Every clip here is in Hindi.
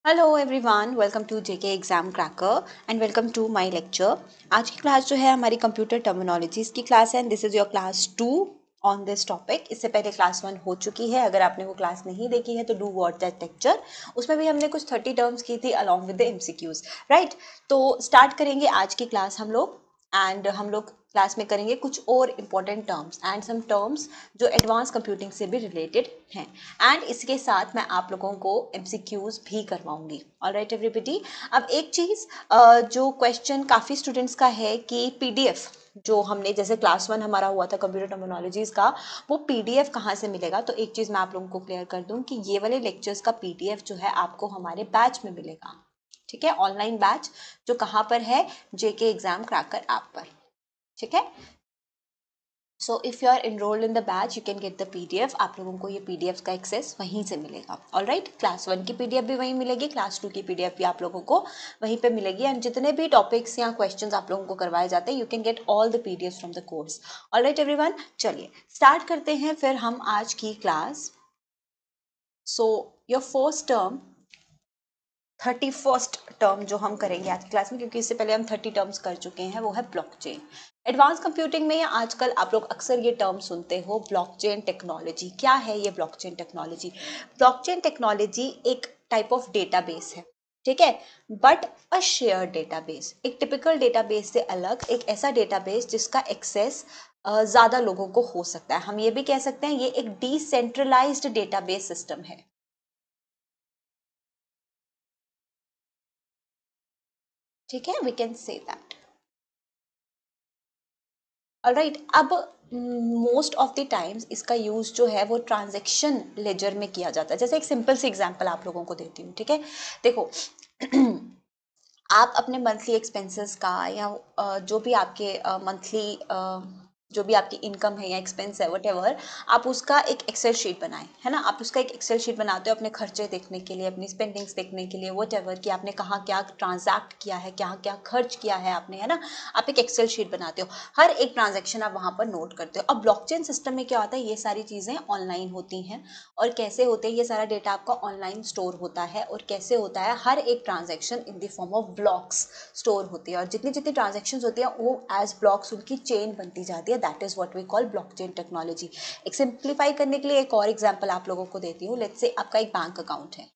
Hello everyone, welcome to JK exam cracker and welcome to my lecture. आज की क्लास जो है हमारी कंप्यूटर टर्मिनोलॉजीज की क्लास है and this is your class 2 on this topic. इससे पहले क्लास 1 हो चुकी है। अगर आपने वो क्लास नहीं देखी है तो डू वॉच दैट लेक्चर। उसमें भी हमने कुछ 30 टर्म्स की थी along with the MCQs, right. तो स्टार्ट करेंगे आज की क्लास हम लोग एंड हम लोग क्लास में करेंगे कुछ और important terms and some terms जो एडवांस कंप्यूटिंग से भी रिलेटेड हैं एंड इसके साथ मैं आप लोगों को एमसीक्यूज भी करवाऊंगी। Alright everybody. अब एक चीज जो क्वेश्चन काफी स्टूडेंट्स का है कि पीडीएफ जो हमने जैसे क्लास 1 हमारा हुआ था कंप्यूटर टर्मिनोलॉजीज का, वो पीडीएफ कहाँ से मिलेगा। तो एक चीज मैं आप लोगों को क्लियर कर दूं कि ये वाले लेक्चर्स का पीडीएफ जो है आपको हमारे बैच में मिलेगा। ठीक है, ऑनलाइन बैच जो कहाँ पर है, जेके एग्जाम क्रैकर ऐप पर। ठीक है, so if you are enrolled in the batch you can get the PDF. आप लोगों को ये पीडीएफ का एक्सेस वहीं से मिलेगा। ऑलराइट, क्लास 1 की पीडीएफ भी वहीं मिलेगी, क्लास 2 की पीडीएफ भी आप लोगों को वहीं पे मिलेगी एंड जितने भी टॉपिक्स या क्वेश्चंस आप लोगों को करवाए जाते हैं you can get all the PDF from the course. Alright everyone, चलिए स्टार्ट करते हैं फिर हम आज की class. So your first term, 31st term जो हम करेंगे आज की क्लास में, क्योंकि इससे पहले हम 30 टर्म्स कर चुके हैं, वो है ब्लॉकचेन। एडवांस कंप्यूटिंग में या आजकल आप लोग अक्सर ये टर्म सुनते हो ब्लॉकचेन टेक्नोलॉजी। क्या है ये ब्लॉकचेन टेक्नोलॉजी? ब्लॉकचेन टेक्नोलॉजी एक टाइप ऑफ डेटाबेस है, ठीक है, बट अ शेयर डेटाबेस। एक टिपिकल डेटाबेस से अलग एक ऐसा डेटाबेस जिसका एक्सेस ज्यादा लोगों को हो सकता है। हम ये भी कह सकते हैं ये एक डिसेंट्रलाइज्ड डेटाबेस सिस्टम है। ठीक है, we can say that. Alright, अब मोस्ट ऑफ द टाइम्स इसका यूज जो है वो ट्रांजैक्शन लेजर में किया जाता है। जैसे एक सिंपल सी एग्जांपल आप लोगों को देती हूँ, ठीक है। देखो आप अपने मंथली एक्सपेंसेस का या जो भी आपके मंथली जो भी आपकी इनकम है या एक्सपेंस है वट, आप उसका एक एक्सेल शीट बनाएं, है ना। आप उसका एक एक्सेल शीट बनाते हो अपने खर्चे देखने के लिए, अपनी स्पेंडिंग्स देखने के लिए, वट कि आपने कहाँ क्या ट्रांजैक्ट किया है, क्या क्या खर्च किया है आपने, है ना। आप एक एक्सेल शीट बनाते हो, हर एक ट्रांजैक्शन आप वहाँ पर नोट करते हो। अब ब्लॉकचेन सिस्टम में क्या होता है, ये सारी चीज़ें ऑनलाइन होती हैं। और कैसे होते हैं ये सारा डेटा आपका ऑनलाइन स्टोर होता है, और कैसे होता है, हर एक transaction in the form of blocks store होती है, और जितनी जितनी ट्रांजैक्शंस होती है वो एज ब्लॉक्स उनकी चेन बनती जाती है। That is what we call blockchain technology. एक सिंप्लीफाई करने के लिए एक और एग्जांपल आप लोगों को देती हूँ। लेट्स से आपका एक बैंक अकाउंट है,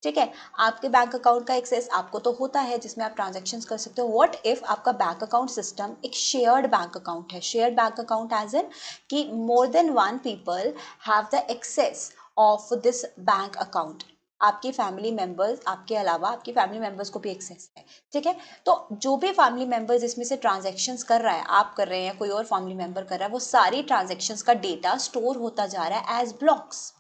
ठीक है। आपके बैंक अकाउंट का एक्सेस आपको तो होता है जिसमें आप ट्रांजैक्शंस कर सकते हो। व्हाट इफ आपका बैंक अकाउंट सिस्टम एक शेयर्ड बैंक अकाउंट है। Shared bank account as in कि more than one people have the access of this bank account. आपकी फैमिली मेंबर्स, आपके अलावा आपकी फैमिली मेंबर्स को भी एक्सेस है, ठीक है। तो जो भी फैमिली मेंबर्स इसमें से ट्रांजैक्शंस कर रहा है, आप कर रहे हैं, कोई और फैमिली मेंबर कर रहा है, वो सारी ट्रांजैक्शंस का डेटा स्टोर होता जा रहा है एज ब्लॉक्स।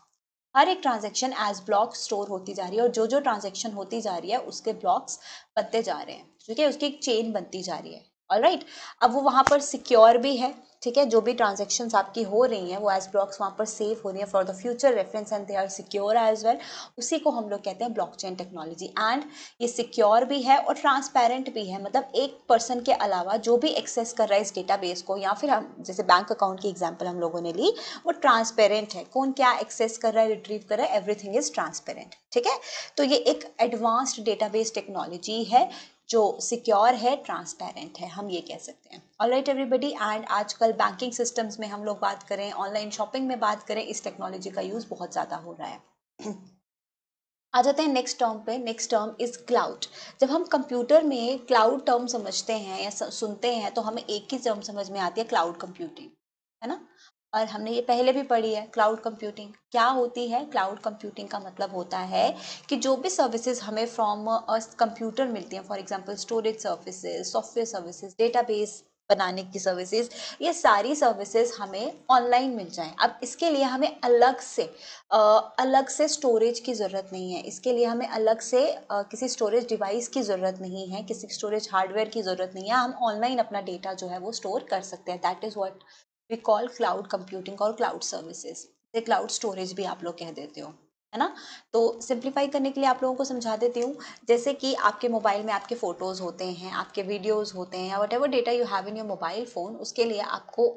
हर एक ट्रांजैक्शन एज ब्लॉक स्टोर होती जा रही है, और जो जो ट्रांजैक्शन होती जा रही है उसके ब्लॉक्स बनते जा रहे हैं, ठीक है, उसकी एक चेन बनती जा रही है। ऑलराइट, अब वो वहां पर सिक्योर भी है, ठीक है। जो भी ट्रांजैक्शंस आपकी हो रही हैं वो एज ब्लॉक्स वहां पर सेव हो रही है for the future reference and they are secure as well. उसी को हम लोग कहते हैं ब्लॉकचेन टेक्नोलॉजी। एंड ये सिक्योर भी है और ट्रांसपेरेंट भी है, मतलब एक पर्सन के अलावा जो भी एक्सेस कर रहा है इस डेटाबेस को, या फिर हम जैसे बैंक अकाउंट की एग्जांपल हम लोगों ने ली, वो ट्रांसपेरेंट है। कौन क्या एक्सेस कर रहा है, रिट्रीव कर रहा है, एवरीथिंग इज ट्रांसपेरेंट, ठीक है। तो ये एक एडवांस्ड डेटाबेस टेक्नोलॉजी है जो सिक्योर है, ट्रांसपेरेंट है, हम ये कह सकते हैं। ऑलराइट एवरीबॉडी, एंड आजकल बैंकिंग सिस्टम्स में हम लोग बात करें, ऑनलाइन शॉपिंग में बात करें, इस टेक्नोलॉजी का यूज बहुत ज्यादा हो रहा है। आ जाते हैं नेक्स्ट टर्म पे। Next term is cloud. जब हम कंप्यूटर में क्लाउड टर्म समझते हैं या सुनते हैं तो हमें एक ही टर्म समझ में आती है, क्लाउड कंप्यूटिंग, है ना। और हमने ये पहले भी पढ़ी है। क्लाउड कंप्यूटिंग क्या होती है? क्लाउड कंप्यूटिंग का मतलब होता है कि जो भी सर्विसेज हमें फ्रॉम कंप्यूटर मिलती हैं, for example storage services, software services, database बनाने की सर्विसेज, ये सारी सर्विसेज हमें ऑनलाइन मिल जाएं। अब इसके लिए हमें अलग से स्टोरेज की ज़रूरत नहीं है। इसके लिए हमें अलग से किसी स्टोरेज डिवाइस की ज़रूरत नहीं है, किसी स्टोरेज हार्डवेयर की ज़रूरत नहीं है। हम ऑनलाइन अपना डेटा जो है वो स्टोर कर सकते हैं। That is what we call cloud computing और क्लाउड सर्विसेज। क्लाउड स्टोरेज भी आप लोग कह देते हो, है ना। तो सिंप्लीफाई करने के लिए आप लोगों को समझा देती हूँ। जैसे कि आपके मोबाइल में आपके फोटोज होते हैं, आपके वीडियोज होते हैं, या what ever data you have in your mobile phone, उसके लिए आपको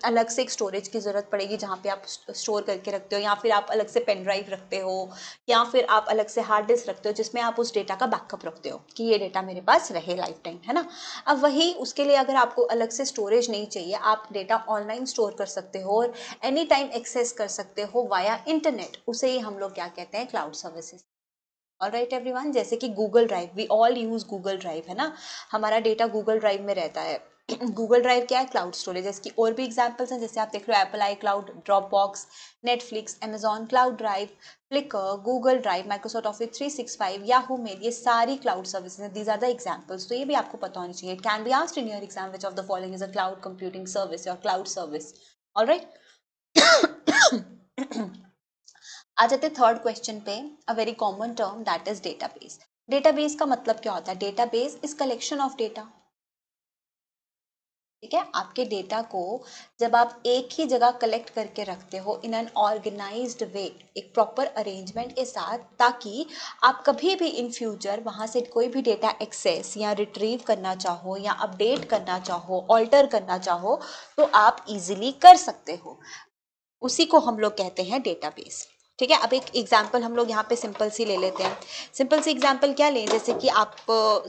अलग से एक स्टोरेज की ज़रूरत पड़ेगी जहाँ पे आप स्टोर करके रखते हो, या फिर आप अलग से पेन ड्राइव रखते हो, या फिर आप अलग से हार्ड डिस्क रखते हो जिसमें आप उस डेटा का बैकअप रखते हो कि ये डेटा मेरे पास रहे लाइफ टाइम, है ना। अब वही उसके लिए अगर आपको अलग से स्टोरेज नहीं चाहिए, आप डेटा ऑनलाइन स्टोर कर सकते हो और एनी टाइम एक्सेस कर सकते हो वाया इंटरनेट, उसे ही हम लोग क्या कहते हैं, क्लाउड सर्विसेज। ऑलराइट एवरीवन, जैसे कि Google Drive, we all use Google Drive, है ना, हमारा डेटा गूगल ड्राइव में रहता है। गूगल ड्राइव क्या है, क्लाउड स्टोरेज। इसकी और भी एग्जांपल्स हैं, जैसे आप देख लो Apple iCloud, Dropbox, Netflix, Amazon cloud drive, Flickr, Google drive, Microsoft office 365, Yahoo mail, ये सारी क्लाउड सर्विसेज हैं। दीज आर द एग्जांपल्स, तो ये भी आपको पता होनी चाहिए। It can be asked in your exam which of the following is a cloud computing service और क्लाउड सर्विस। ऑलराइट। आ जाते थर्ड क्वेश्चन पे, a very common term that is database. Database का मतलब क्या होता है, database is collection of data. ठीक है, आपके डेटा को जब आप एक ही जगह कलेक्ट करके रखते हो इन एन ऑर्गेनाइज्ड वे, एक प्रॉपर अरेंजमेंट के साथ, ताकि आप कभी भी इन फ्यूचर वहां से कोई भी डेटा एक्सेस या रिट्रीव करना चाहो या अपडेट करना चाहो, ऑल्टर करना चाहो, तो आप इजीली कर सकते हो। उसी को हम लोग कहते हैं डेटाबेस। ठीक है, अब एक एग्जाम्पल हम लोग यहाँ पे सिंपल सी ले लेते हैं। सिंपल सी एग्जाम्पल क्या लें, जैसे कि आप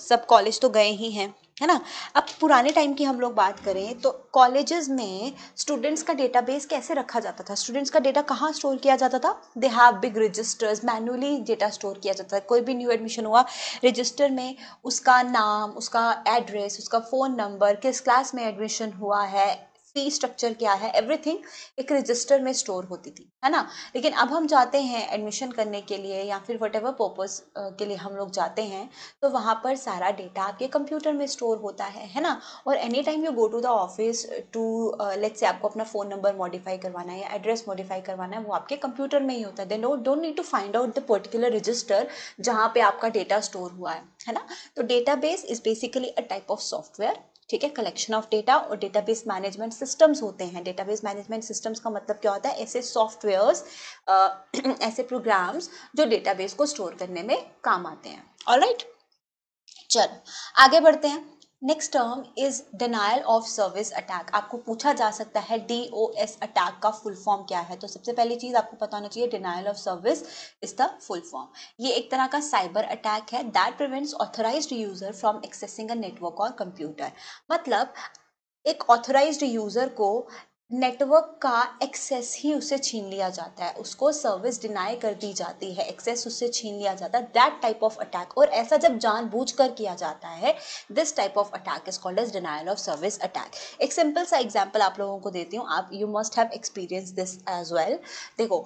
सब कॉलेज तो गए ही हैं, है ना। अब पुराने टाइम की हम लोग बात करें तो कॉलेजेस में स्टूडेंट्स का डेटाबेस कैसे रखा जाता था, स्टूडेंट्स का डेटा कहाँ स्टोर किया जाता था, they have big registers, manually data store किया जाता था। कोई भी न्यू एडमिशन हुआ, रजिस्टर में उसका नाम, उसका एड्रेस, उसका फ़ोन नंबर, किस क्लास में एडमिशन हुआ है, फी स्ट्रक्चर क्या है, एवरीथिंग एक रजिस्टर में स्टोर होती थी, है ना। लेकिन अब हम जाते हैं एडमिशन करने के लिए या फिर वट एवर पर्पज के लिए हम लोग जाते हैं, तो वहाँ पर सारा डेटा आपके कंप्यूटर में स्टोर होता है ना। और any time you go to the office to let's say आपको अपना फ़ोन नंबर मॉडिफाई करवाना है या एड्रेस मॉडिफाई करवाना है, वो आपके कंप्यूटर में ही होता है। Then don't need to find out the particular register जहाँ पे आपका डेटा स्टोर हुआ है ना। तो database is basically a type of software, ठीक है, कलेक्शन ऑफ डेटा। और डेटाबेस मैनेजमेंट सिस्टम्स होते हैं। डेटाबेस मैनेजमेंट सिस्टम्स का मतलब क्या होता है, ऐसे सॉफ्टवेयर्स, ऐसे प्रोग्राम्स जो डेटाबेस को स्टोर करने में काम आते हैं। ऑलराइट, चलो आगे बढ़ते हैं। Next term is denial of service attack. आपको पूछा जा सकता है DOS अटैक का फुल फॉर्म क्या है, तो सबसे पहली चीज आपको पता होना चाहिए, denial of service is the full form. ये एक तरह का साइबर अटैक है that prevents authorised user from accessing a network और कंप्यूटर। मतलब एक ऑथराइज्ड यूजर को नेटवर्क का एक्सेस ही उससे छीन लिया जाता है, उसको सर्विस डिनाई कर दी जाती है, एक्सेस उससे छीन लिया जाता है, दैट टाइप ऑफ अटैक। और ऐसा जब जानबूझकर किया जाता है, this type of attack is called as denial of service attack. एक सिंपल सा एग्जांपल आप लोगों को देती हूँ, आप you must have experience this as well. देखो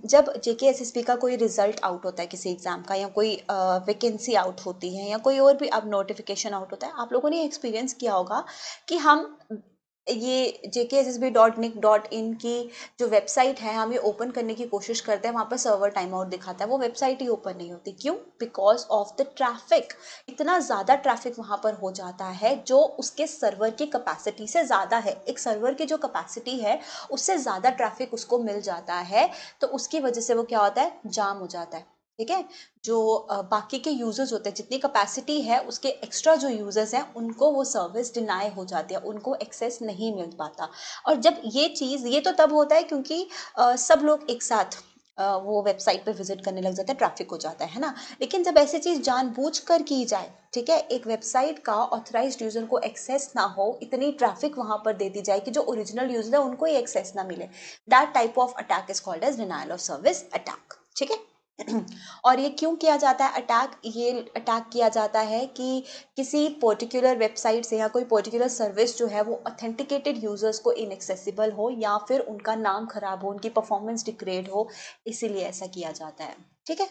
जब JKSSB का कोई रिजल्ट आउट होता है किसी एग्जाम का, या कोई वैकेंसी आउट होती है, या कोई और भी अब नोटिफिकेशन आउट होता है, आप लोगों ने एक्सपीरियंस किया होगा कि हम ये JKSSB.nic.in की जो वेबसाइट है, हम ये ओपन करने की कोशिश करते हैं, वहाँ पर सर्वर टाइम आउट दिखाता है, वो वेबसाइट ही ओपन नहीं होती। क्यों? Because of the traffic. इतना ज़्यादा ट्रैफिक वहाँ पर हो जाता है जो उसके सर्वर की कैपेसिटी से ज़्यादा है। एक सर्वर की जो कैपेसिटी है उससे ज़्यादा ट्रैफिक उसको मिल जाता है, तो उसकी वजह से वो क्या होता है, जाम हो जाता है। ठीक है, जो बाकी के यूजर्स होते हैं, जितनी कैपेसिटी है उसके एक्स्ट्रा जो यूजर्स हैं, उनको वो सर्विस डिनाई हो जाती है, उनको एक्सेस नहीं मिल पाता। और जब ये चीज़, ये तो तब होता है क्योंकि सब लोग एक साथ वो वेबसाइट पे विजिट करने लग जाते हैं, ट्रैफिक हो जाता है ना। लेकिन जब ऐसी चीज़ जानबूझकर की जाए, ठीक है, एक वेबसाइट का ऑथराइज्ड यूजर को एक्सेस ना हो, इतनी ट्रैफिक वहां पर दे दी जाए कि जो ओरिजिनल यूजर है उनको ही एक्सेस ना मिले, that type of attack is called as denial of service attack. ठीक है, और ये क्यों किया जाता है अटैक, ये अटैक किया जाता है कि किसी पर्टिकुलर वेबसाइट से या कोई पर्टिकुलर सर्विस जो है वो ऑथेंटिकेटेड यूजर्स को इनएक्सेसिबल हो, या फिर उनका नाम खराब हो, उनकी परफॉर्मेंस डिग्रेड हो, इसीलिए ऐसा किया जाता है। ठीक है,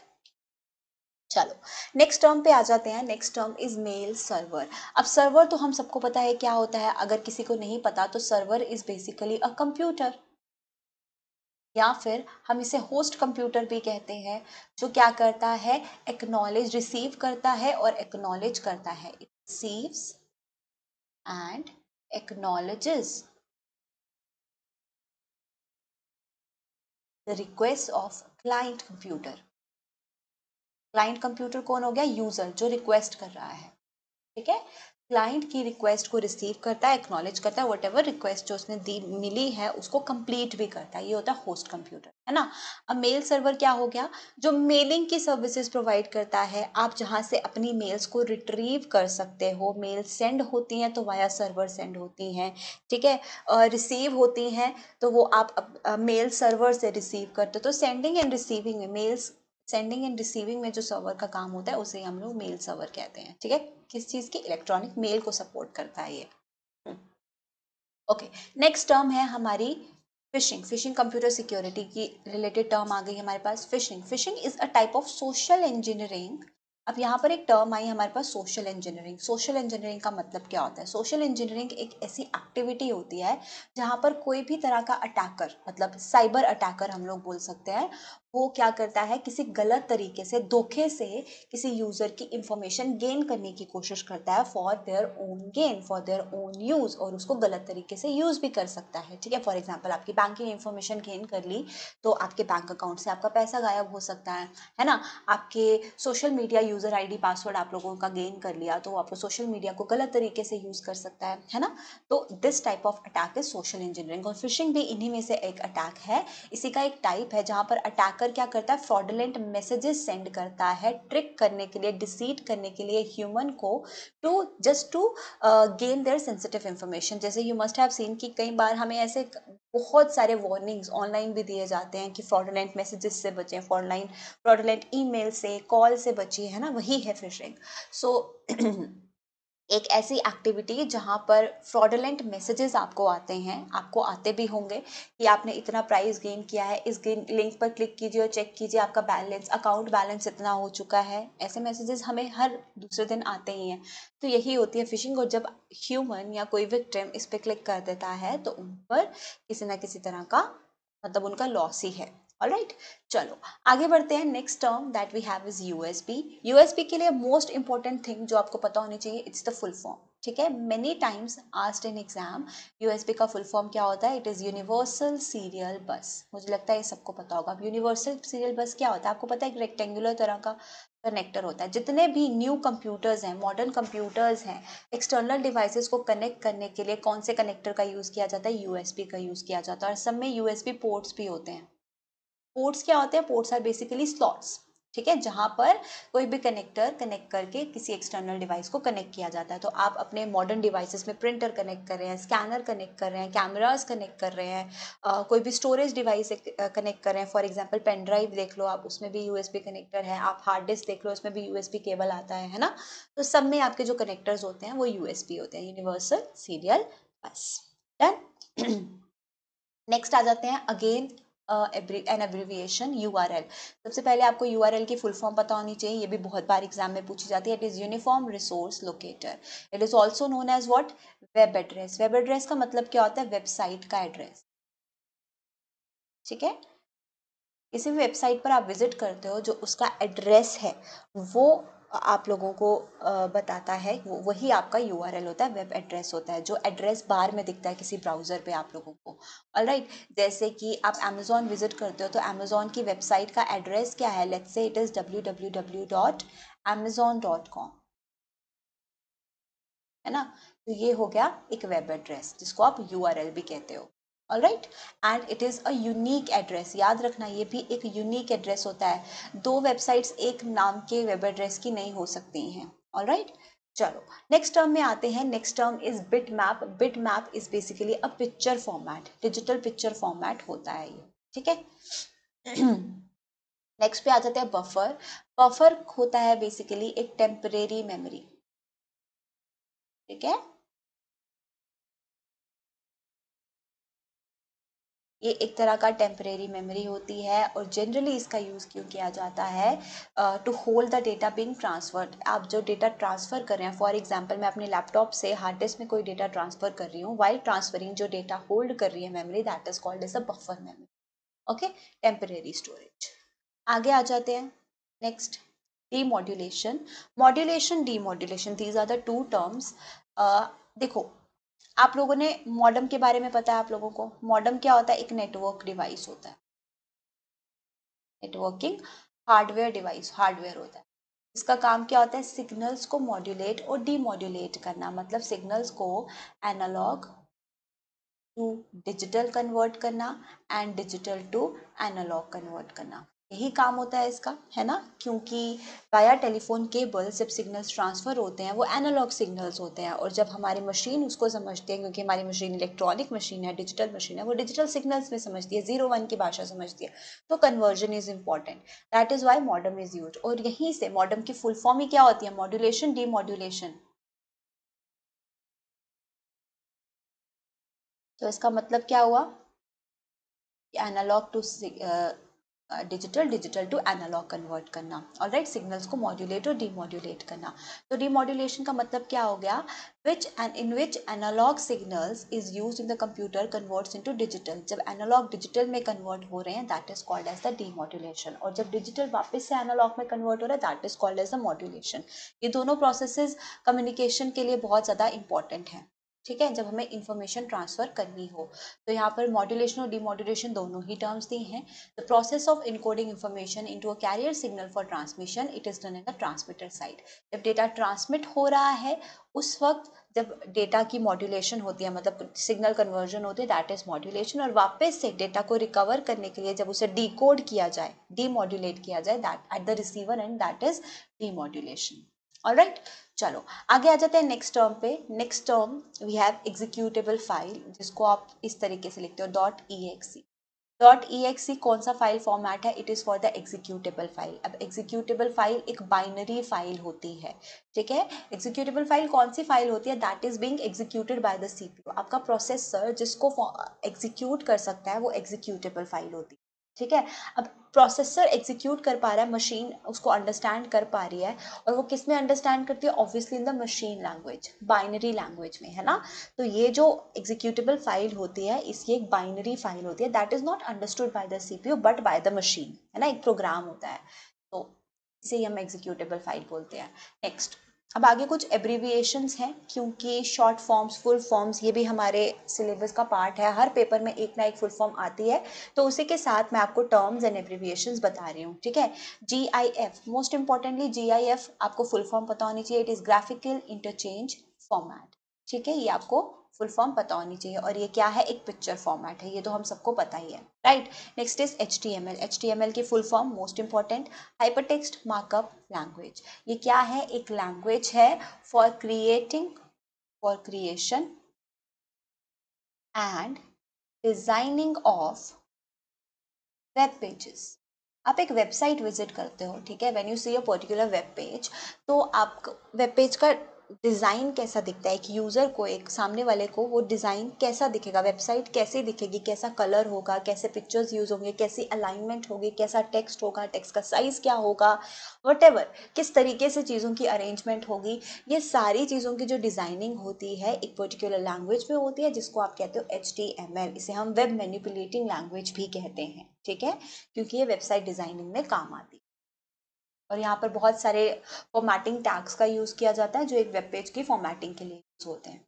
चलो नेक्स्ट टर्म पे आ जाते हैं। Next term is male server. अब सर्वर तो हम सबको पता है क्या होता है, अगर किसी को नहीं पता तो server is basically a computer, या फिर हम इसे होस्ट कंप्यूटर भी कहते हैं, जो क्या करता है, एक्नॉलेज, रिसीव करता है और एक्नॉलेज करता है। It receives and acknowledges the request of client computer. Client computer कौन हो गया, यूजर जो रिक्वेस्ट कर रहा है। ठीक है, क्लाइंट की रिक्वेस्ट को रिसीव करता है, एक्नॉलेज करता है, वट एवर रिक्वेस्ट जो उसने दी मिली है उसको कंप्लीट भी करता है, ये होता है होस्ट कंप्यूटर, है ना। अब मेल सर्वर क्या हो गया, जो मेलिंग की सर्विसेज प्रोवाइड करता है, आप जहां से अपनी मेल्स को रिट्रीव कर सकते हो, मेल सेंड होती हैं तो वाया सर्वर सेंड होती हैं, ठीक है, रिसीव होती हैं तो वो आप मेल सर्वर से रिसीव करते हो, तो सेंडिंग एंड रिसीविंग में मेल्स, सेंडिंग एंड रिसीविंग में जो सर्वर का काम होता है उसे हम लोग मेल सर्वर कहते हैं, ठीक है। किस चीज की, इलेक्ट्रॉनिक मेल को सपोर्ट करता है ये। ओके, नेक्स्ट टर्म है हमारी फिशिंग। फिशिंग कंप्यूटर सिक्योरिटी की रिलेटेड टर्म आ गई हमारे पास। Phishing, phishing is a type of social engineering. अब यहाँ पर एक टर्म आई हमारे पास, सोशल इंजीनियरिंग। सोशल इंजीनियरिंग का मतलब क्या होता है? सोशल इंजीनियरिंग एक ऐसी एक्टिविटी होती है जहाँ पर कोई भी तरह का अटैकर, मतलब साइबर अटैकर हम लोग बोल सकते हैं, वो क्या करता है, किसी गलत तरीके से, धोखे से किसी यूजर की इंफॉर्मेशन गेन करने की कोशिश करता है for their own gain, for their own use, और उसको गलत तरीके से यूज भी कर सकता है, ठीक है। फॉर एग्जांपल आपकी बैंकिंग इंफॉर्मेशन गेन कर ली तो आपके बैंक अकाउंट से आपका पैसा गायब हो सकता है ना। आपके social media user ID password आप लोगों का गेन कर लिया तो आपको सोशल मीडिया को गलत तरीके से यूज कर सकता है ना। तो this type of attack is social engineering, और फिशिंग भी इन्हीं में से एक अटैक है। इसी का एक टाइप है जहां पर अटैकर क्या करता है, फ्रॉडुलेंट मैसेजेस सेंड करता है ट्रिक करने के लिए, डिसीट करने के लिए ह्यूमन को, to just to gain their sensitive information. जैसे यू मस्ट हैव सीन कि कई बार हमें ऐसे बहुत सारे वार्निंग्स ऑनलाइन भी दिए जाते हैं कि फ्रॉडुलेंट मैसेजेस से बचें, फ्रॉडुलेंट ईमेल से, कॉल से बचिए, है ना, वही है फिशिंग। सो एक ऐसी एक्टिविटी जहां पर फ्रॉडुलेंट मैसेजेस आपको आते हैं, आपको आते भी होंगे कि आपने इतना प्राइस गेन किया है, इस लिंक पर क्लिक कीजिए और चेक कीजिए आपका बैलेंस, अकाउंट बैलेंस इतना हो चुका है। ऐसे मैसेजेस हमें हर दूसरे दिन आते ही हैं। तो यही होती है फिशिंग, और जब ह्यूमन या कोई विक्टिम इस पर क्लिक कर देता है तो उन पर किसी ना किसी तरह का, मतलब उनका लॉस ही है। ऑलराइट, चलो आगे बढ़ते हैं। Next term that we have is USB. USB के लिए मोस्ट इंपॉर्टेंट थिंग जो आपको पता होनी चाहिए, इट्स द फुल फॉर्म, ठीक है। Many times asked in exam, USB का फुल फॉर्म क्या होता है? इट इज यूनिवर्सल सीरियल बस। मुझे लगता है ये सबको पता होगा। अब यूनिवर्सल सीरियल बस क्या होता है आपको पता है? एक रेक्टेंगुलर तरह का कनेक्टर होता है। जितने भी न्यू कंप्यूटर्स हैं, मॉडर्न कंप्यूटर्स हैं, एक्सटर्नल डिवाइसेस को कनेक्ट करने के लिए कौन से कनेक्टर का यूज किया जाता है? यूएसबी का यूज किया जाता है। और सब में यूएसबी पोर्ट्स भी होते हैं। पोर्ट्स क्या होते हैं? पोर्ट्स आर बेसिकली स्लॉट्स, ठीक है, जहां पर कोई भी कनेक्टर कनेक्ट करके किसी एक्सटर्नल डिवाइस को कनेक्ट किया जाता है। तो आप अपने मॉडर्न डिवाइसेस में प्रिंटर कनेक्ट कर रहे हैं, स्कैनर कनेक्ट कर रहे हैं, कैमरास कनेक्ट कर रहे हैं, कोई भी स्टोरेज डिवाइस कनेक्ट कर रहे हैं। फॉर एग्जांपल पेन ड्राइव देख लो आप, उसमें भी यूएसबी कनेक्टर है। आप हार्ड डिस्क देख लो, उसमें भी यूएसबी केबल आता है ना। तो सब में आपके जो कनेक्टर्स होते हैं वो यूएसबी होते हैं, universal serial bus. Done. Next आ जाते हैं अगेन एन एब्रिविएशन, यूआरएल। सबसे पहले आपको यूआरएल की फुल फॉर्म पता होनी चाहिए, ये भी बहुत बार एग्जाम में पूछी जाती है। It is uniform resource locator. It is also known as what? Web address. Web address का मतलब क्या होता है? वेबसाइट का एड्रेस, ठीक है। किसी भी वेबसाइट पर आप विजिट करते हो, जो उसका एड्रेस है वो आप लोगों को बताता है, वही आपका यूआरएल होता है, वेब एड्रेस होता है, जो एड्रेस बार में दिखता है किसी ब्राउजर पे आप लोगों को। ऑलराइट, जैसे कि आप अमेजोन विजिट करते हो तो अमेजोन की वेबसाइट का एड्रेस क्या है? Let's say it is www.amazon.com, है ना। तो ये हो गया एक वेब एड्रेस जिसको आप यूआरएल भी कहते हो। Alright, and it is a unique address. याद रखना, ये भी एक यूनिक एड्रेस होता है। दो वेबसाइट्स एक नाम के वेब एड्रेस की नहीं हो सकती हैं। ऑलराइट, चलो नेक्स्ट टर्म में आते हैं। Next term is bit map. Bit map is basically a picture format, digital picture format होता है ये, ठीक है। नेक्स्ट पे आ जाते हैं बफर। बफर होता है बेसिकली एक टेम्परेरी मेमोरी, ठीक है। ये एक तरह का टेम्परेरी मेमोरी होती है, और जनरली इसका यूज़ क्यों किया जाता है? To hold the data being transferred. आप जो डेटा ट्रांसफ़र कर रहे हैं, फॉर एग्जांपल मैं अपने लैपटॉप से हार्ड डिस्क में कोई डेटा ट्रांसफ़र कर रही हूँ, वाइल ट्रांसफरिंग जो डेटा होल्ड कर रही है memory, that is called as a buffer memory. Okay, temporary storage. आगे आ जाते हैं। Next, demodulation. Modulation, demodulation, these are the two terms. देखो, आप लोगों ने मॉडेम के बारे में पता है आप लोगों को? मॉडेम क्या होता है? एक नेटवर्क डिवाइस होता है, नेटवर्किंग हार्डवेयर डिवाइस, हार्डवेयर होता है। इसका काम क्या होता है? सिग्नल्स को मॉड्यूलेट और डीमॉड्यूलेट करना, मतलब सिग्नल्स को एनालॉग टू डिजिटल कन्वर्ट करना and digital to analogue convert करना, यही काम होता है इसका, है ना। क्योंकि वाया टेलीफोन केबल जब सिग्नल्स ट्रांसफर होते हैं वो एनालॉग सिग्नल्स होते हैं, और जब हमारी मशीन उसको समझती है, क्योंकि हमारी मशीन इलेक्ट्रॉनिक मशीन है, डिजिटल मशीन है, वो डिजिटल सिग्नल्स में समझती है, 0-1 की भाषा समझती है, तो conversion is important. That is why modem is use. और यहीं से मॉडम की फुल फॉर्म ही क्या होती है? Modulation, demodulation. तो इसका मतलब क्या हुआ? Analog to digital, digital to analogue convert करना, ऑलराइट। सिग्नल्स को मॉड्यूलेट और डीमॉड्यूलेट करना। तो डीमॉड्यूलेशन का मतलब क्या हो गया? Which and in which analog signals is used in the computer converts into digital. जब एनालॉग डिजिटल में कन्वर्ट हो रहे हैं that is called as the demodulation, और जब डिजिटल वापस से एनालॉग में कन्वर्ट हो रहा है that is called as the modulation. ये दोनों प्रोसेसेस कम्युनिकेशन के लिए बहुत ज़्यादा इंपॉर्टेंट है, ठीक है, जब हमें इंफॉर्मेशन ट्रांसफर करनी हो। तो यहाँ पर मॉड्यूलेशन और डीमॉड्यूलेशन दोनों ही टर्म्स दी हैं। The process of encoding information into a carrier signal for transmission, it is done in the transmitter side. जब डेटा ट्रांसमिट हो रहा है उस वक्त जब डेटा की मॉड्यूलेशन होती है, मतलब सिग्नल कन्वर्जन होती है, दैट इज मॉड्यूलेशन। और वापस से डेटा को रिकवर करने के लिए जब उसे डिकोड किया जाए, डीमॉड्यूलेट किया जाए, that at the receiver end that is demodulation. Alright, चलो आगे आ जाते हैं नेक्स्ट टर्म पे। Next term we have executable file, जिसको आप इस तरीके से लिखते हो dot E X C. Dot E X C कौन सा फाइल फॉर्मेट है? It is for the executable file. अब एग्जीक्यूटेबल फाइल एक बाइनरी फाइल होती है, ठीक है। एग्जीक्यूटेबल फाइल कौन सी फाइल होती है? That is being executed by the CPU. आपका प्रोसेसर जिसको एग्जीक्यूट कर सकता है वो एग्जीक्यूटेबल फाइल होती है, ठीक है। अब प्रोसेसर एग्जीक्यूट कर पा रहा है, मशीन उसको अंडरस्टैंड कर पा रही है, और वो किस में अंडरस्टैंड करती है? Obviously in the machine language, binary language में, है ना। तो ये जो एग्जीक्यूटेबल फाइल होती है इसकी एक बाइनरी फाइल होती है, that is not understood by the CPU but by the machine, है ना, एक प्रोग्राम होता है, तो इसे ही हम एग्जीक्यूटेबल फाइल बोलते हैं। नेक्स्ट, अब आगे कुछ एब्रीविएशंस हैं, क्योंकि शॉर्ट फॉर्म्स, फुल फॉर्म्स, ये भी हमारे सिलेबस का पार्ट है, हर पेपर में एक ना एक फुल फॉर्म आती है, तो उसी के साथ मैं आपको टर्म्स एंड एब्रीविएशंस बता रही हूँ, ठीक है। GIF, मोस्ट इंपॉर्टेंटली GIF आपको फुल फॉर्म पता होनी चाहिए, it is graphical interchange format, ठीक है, ये आपको फुल फॉर्म पता होनी चाहिए। और ये क्या है? एक पिक्चर फॉर्मेट है, ये तो हम सबको पता ही है, right. Next is HTML। HTML की full form most important, hypertext markup language. ये क्या है? एक लैंग्वेज है for creating, for creation and designing of web pages. आप एक वेबसाइट विजिट करते हो, ठीक है, when you see a particular web page, तो आप वेब पेज का डिज़ाइन कैसा दिखता है, एक यूज़र को, एक सामने वाले को वो डिज़ाइन कैसा दिखेगा, वेबसाइट कैसी दिखेगी, कैसा कलर होगा, कैसे पिक्चर्स यूज़ होंगे, कैसी अलाइनमेंट होगी, कैसा टेक्स्ट होगा, टेक्स्ट का साइज़ क्या होगा, वटेवर, किस तरीके से चीज़ों की अरेंजमेंट होगी, ये सारी चीज़ों की जो डिज़ाइनिंग होती है एक पर्टिकुलर लैंग्वेज में होती है, जिसको आप कहते हो HTML। इसे हम वेब मैनिपुलेटिंग लैंग्वेज भी कहते हैं, ठीक है, क्योंकि ये वेबसाइट डिज़ाइनिंग में काम आती है। और यहाँ पर बहुत सारे फॉर्मेटिंग टैग्स का यूज़ किया जाता है जो एक वेब पेज की फॉर्मेटिंग के लिए यूज़ होते हैं।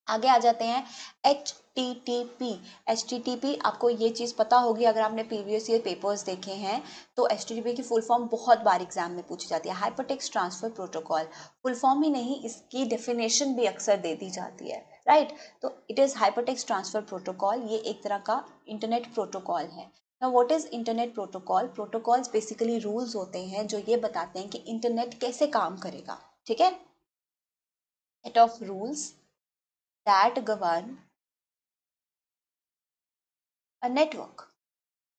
आगे आ जाते हैं HTTP। HTTP आपको ये चीज़ पता होगी अगर आपने प्रीवियस ईयर पेपर्स देखे हैं, तो HTTP की फुल फॉर्म बहुत बार एग्जाम में पूछी जाती है, hypertext transfer protocol. Full form ही नहीं, इसकी डेफिनेशन भी अक्सर दे दी जाती है, राइट। तो it is hypertext transfer protocol, ये एक तरह का इंटरनेट प्रोटोकॉल है। Now what is internet protocol? Protocols basically rules होते हैं जो ये बताते हैं कि इंटरनेट कैसे काम करेगा, ठीक है। Set of rules that govern a network.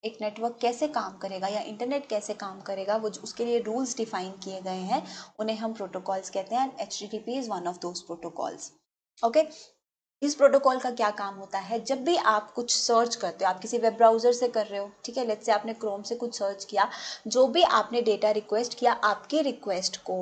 एक नेटवर्क कैसे काम करेगा या इंटरनेट कैसे काम करेगा, वो उसके लिए रूल्स डिफाइन किए गए हैं, उन्हें हम प्रोटोकॉल्स कहते हैं। HTTP is one of those protocols, okay. इस प्रोटोकॉल का क्या काम होता है? जब भी आप कुछ सर्च करते हो, आप किसी वेब ब्राउजर से कर रहे हो, ठीक है, लेट्स से आपने क्रोम से कुछ सर्च किया, जो भी आपने डेटा रिक्वेस्ट किया, आपकी रिक्वेस्ट को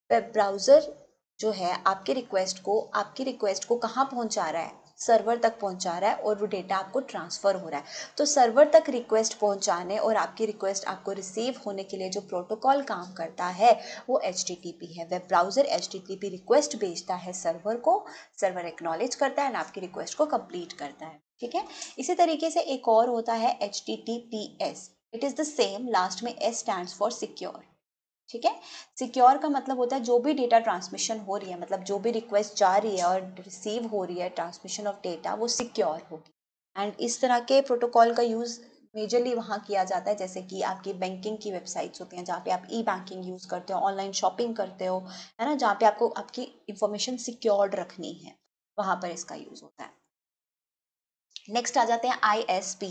वेब ब्राउजर जो है आपकी रिक्वेस्ट को कहाँ पहुंचा रहा है? सर्वर तक पहुंचा रहा है, और वो डेटा आपको ट्रांसफर हो रहा है। तो सर्वर तक रिक्वेस्ट पहुंचाने और आपकी रिक्वेस्ट आपको रिसीव होने के लिए जो प्रोटोकॉल काम करता है वो HTTP है। वेब ब्राउजर HTTP रिक्वेस्ट भेजता है सर्वर को, सर्वर एक्नॉलेज करता है और आपकी रिक्वेस्ट को कंप्लीट करता है, ठीक है। इसी तरीके से एक और होता है HTTPS। It is the same, last में S स्टैंड्स फॉर सिक्योर, ठीक है। सिक्योर का मतलब होता है जो भी डेटा ट्रांसमिशन हो रही है, मतलब जो भी रिक्वेस्ट जा रही है और रिसीव हो रही है, ट्रांसमिशन ऑफ डेटा, वो सिक्योर होगी। एंड इस तरह के प्रोटोकॉल का यूज मेजरली वहाँ किया जाता है जैसे कि आपकी बैंकिंग की वेबसाइट्स होती हैं जहाँ पे आप ई बैंकिंग यूज करते हो, ऑनलाइन शॉपिंग करते हो, है ना, जहाँ पे आपको आपकी इंफॉर्मेशन सिक्योर्ड रखनी है, वहां पर इसका यूज होता है। नेक्स्ट आ जाते हैं ISP।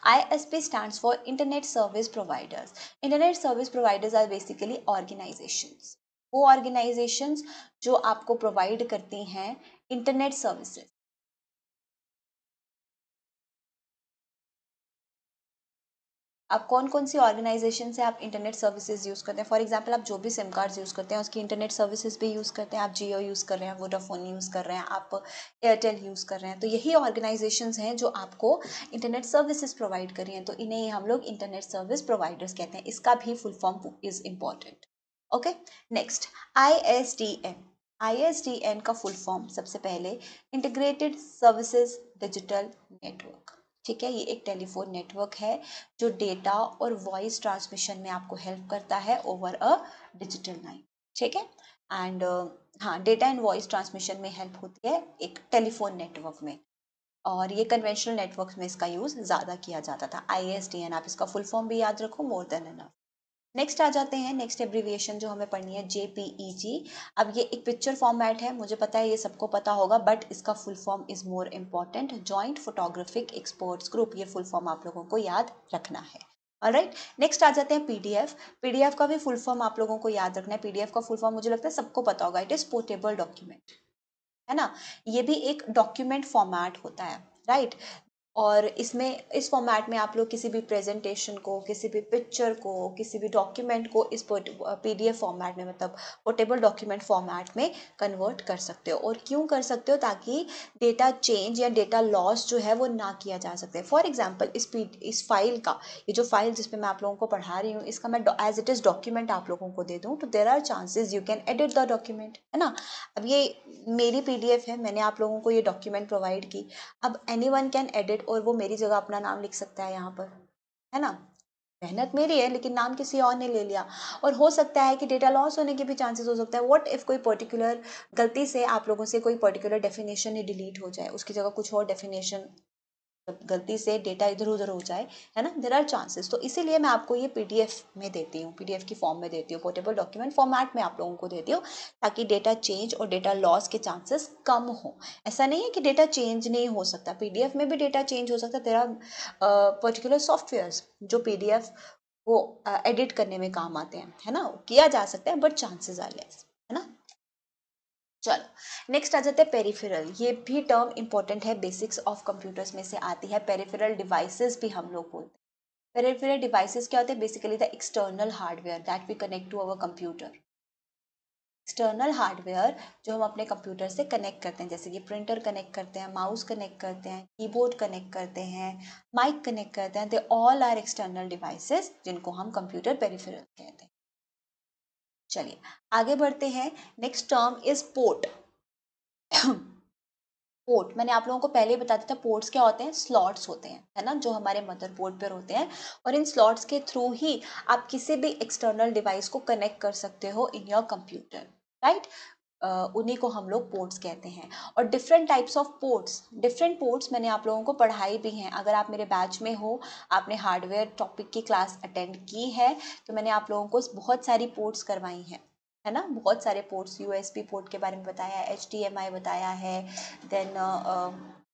ISP stands for internet service providers. Internet service providers are basically organisations, वो ऑर्गेनाइजेशंस जो आपको प्रोवाइड करती हैं इंटरनेट सर्विसेज। अब कौन कौन सी ऑर्गेनाइजेशन से आप इंटरनेट सर्विसेज यूज़ करते हैं? फॉर एग्जांपल आप जो भी सिम कार्ड्स यूज़ करते हैं उसकी इंटरनेट सर्विसेज भी यूज़ करते हैं। आप जियो यूज़ कर रहे हैं, वोडाफोन यूज़ कर रहे हैं, आप एयरटेल यूज़ कर रहे हैं, तो यही ऑर्गेनाइजेशंस हैं जो आपको इंटरनेट सर्विसेज प्रोवाइड कर रही हैं, तो इन्हें हम लोग इंटरनेट सर्विस प्रोवाइडर्स कहते हैं। इसका भी full form is important. Okay, next ISDN। ISDN का फुल फॉर्म सबसे पहले इंटीग्रेटेड सर्विसेज डिजिटल नेटवर्क। ठीक है, ये एक टेलीफोन नेटवर्क है जो डेटा और वॉइस ट्रांसमिशन में आपको हेल्प करता है ओवर अ डिजिटल लाइन। ठीक है, एंड हाँ, डेटा एंड वॉइस ट्रांसमिशन में हेल्प होती है एक टेलीफोन नेटवर्क में, और ये कन्वेंशनल नेटवर्क में इसका यूज ज्यादा किया जाता था। ISDN, आप इसका फुल फॉर्म भी याद रखो, मोर देन एनफ। नेक्स्ट आ जाते हैं, नेक्स्ट एब्रीविएशन जो हमें पढ़नी है JPEG। अब ये एक पिक्चर फॉर्मेट है, मुझे पता है ये सबको पता होगा, बट इसका full form is more important. Joint photographic experts group, ये फुल फॉर्म आप लोगों को याद रखना है। ऑलराइट, नेक्स्ट आ जाते हैं PDF। PDF का भी फुल फॉर्म आप लोगों को याद रखना है। PDF का फुल फॉर्म मुझे लगता है सबको पता होगा, इट इज पोर्टेबल डॉक्यूमेंट, है ना। ये भी एक डॉक्यूमेंट फॉर्मेट होता है, राइट। और इसमें इस फॉर्मेट में आप लोग किसी भी प्रेजेंटेशन को, किसी भी पिक्चर को, किसी भी डॉक्यूमेंट को इस PDF फॉर्मेट में, मतलब पोर्टेबल डॉक्यूमेंट फॉर्मेट में कन्वर्ट कर सकते हो। और क्यों कर सकते हो? ताकि डेटा चेंज या डेटा लॉस जो है वो ना किया जा सकते। फॉर एग्जाम्पल इस फाइल का, ये जो फाइल जिसपे मैं आप लोगों को पढ़ा रही हूँ, इसका मैं एज इट इज डॉक्यूमेंट आप लोगों को दे दूँ, तो there are chances you can edit the document, है ना। अब ये मेरी PDF है, मैंने आप लोगों को ये डॉक्यूमेंट प्रोवाइड की, अब एनीवन कैन एडिट और वो मेरी जगह अपना नाम लिख सकता है यहाँ पर, है ना। मेहनत मेरी है लेकिन नाम किसी और ने ले लिया, और हो सकता है कि डेटा लॉस होने के भी चांसेस हो सकता है। व्हाट इफ कोई पर्टिकुलर गलती से आप लोगों से कोई पर्टिकुलर डेफिनेशन ही डिलीट हो जाए, उसकी जगह कुछ और डेफिनेशन, गलती से डेटा इधर उधर हो जाए, है ना, देर आर चांसेस। तो इसीलिए मैं आपको ये PDF में देती हूँ, PDF की फॉर्म में देती हूँ, पोर्टेबल डॉक्यूमेंट फॉर्मेट में आप लोगों को देती हूँ, ताकि डेटा चेंज और डेटा लॉस के चांसेस कम हो। ऐसा नहीं है कि डेटा चेंज नहीं हो सकता, PDF में भी डेटा चेंज हो सकता है। देर आर पर्टिकुलर सॉफ्टवेयर जो PDF वो एडिट करने में काम आते हैं, है ना, किया जा सकता है, बट चांसेस आर लेस, है ना। चलो, नेक्स्ट आ जाते हैं पेरिफेरल। ये भी टर्म इंपॉर्टेंट है, बेसिक्स ऑफ कंप्यूटर्स में से आती है। पेरिफेरल डिवाइसेस भी हम लोग बोलते हैं। पेरिफेरल डिवाइसेस क्या होते हैं? Basically the external hardware that we connect to our computer. External hardware जो हम अपने कंप्यूटर से कनेक्ट करते हैं, जैसे कि प्रिंटर कनेक्ट करते हैं, माउस कनेक्ट करते हैं, कीबोर्ड कनेक्ट करते हैं, माइक कनेक्ट करते हैं, they all are external devices जिनको हम कंप्यूटर पेरिफेरल कहते हैं। चलिए आगे बढ़ते हैं। Next term is port. Port मैंने आप लोगों को पहले ही बता दिया था, पोर्ट्स क्या होते हैं? स्लॉट्स होते हैं, है ना, जो हमारे मदरबोर्ड पर होते हैं, और इन स्लॉट्स के थ्रू ही आप किसी भी एक्सटर्नल डिवाइस को कनेक्ट कर सकते हो इन योर कंप्यूटर, राइट। उन्हीं को हम लोग पोर्ट्स कहते हैं। और different types of ports, different ports मैंने आप लोगों को पढ़ाई भी हैं। अगर आप मेरे बैच में हो, आपने हार्डवेयर टॉपिक की क्लास अटेंड की है, तो मैंने आप लोगों को बहुत सारी पोर्ट्स करवाई हैं, है ना, बहुत सारे पोर्ट्स, USB पोर्ट के बारे में बताया है, HDMI बताया है, देन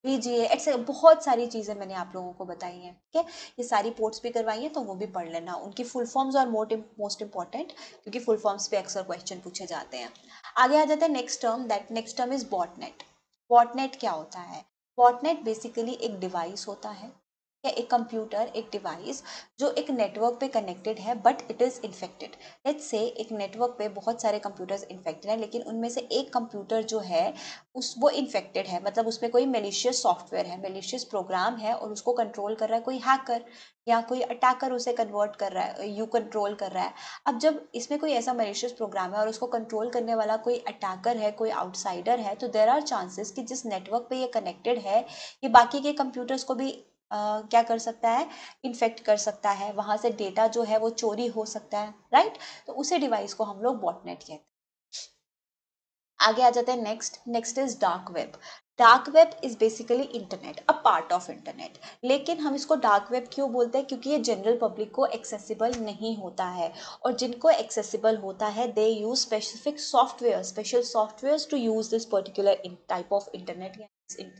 VGA एक्सेट्रा, बहुत सारी चीज़ें मैंने आप लोगों को बताई हैं। ठीक है, ये सारी पोर्ट्स भी करवाई हैं, तो वो भी पढ़ लेना। उनकी फुल फॉर्म्स और मोस्ट इंपॉर्टेंट, क्योंकि फुल फॉर्म्स पे अक्सर क्वेश्चन पूछे जाते हैं। आगे आ जाता है next term, that next term is botnet. Botnet क्या होता है? बॉटनेट बेसिकली एक डिवाइस होता है, या एक कंप्यूटर, एक डिवाइस जो एक नेटवर्क पे कनेक्टेड है, but it is infected. Let's say एक नेटवर्क पे बहुत सारे कंप्यूटर्स इन्फेक्टेड हैं, लेकिन उनमें से एक कंप्यूटर जो है वो इन्फेक्टेड है, मतलब उसमें कोई मेलिशियस सॉफ्टवेयर है, मेलिशियस प्रोग्राम है, और उसको कंट्रोल कर रहा है कोई हैकर, या कोई अटैकर उसे कन्वर्ट कर रहा है, यू कंट्रोल कर रहा है। अब जब इसमें कोई ऐसा मेलिशियस प्रोग्राम है और उसको कंट्रोल करने वाला कोई अटैकर है, कोई आउटसाइडर है, तो देर आर चांसेस कि जिस नेटवर्क पे ये कनेक्टेड है, ये बाकी के कंप्यूटर्स को भी क्या कर सकता है, इन्फेक्ट कर सकता है, वहां से डेटा जो है वो चोरी हो सकता है, राइट। तो उसे डिवाइस को हम लोग बॉटनेट कहते हैं। आगे आ जाते हैं next is dark web. Dark web is basically internet, a part of internet. लेकिन हम इसको डार्क वेब क्यों बोलते हैं, क्योंकि ये जनरल पब्लिक को एक्सेसिबल नहीं होता है, और जिनको एक्सेसिबल होता है they use specific software, special software to use this particular type of internet.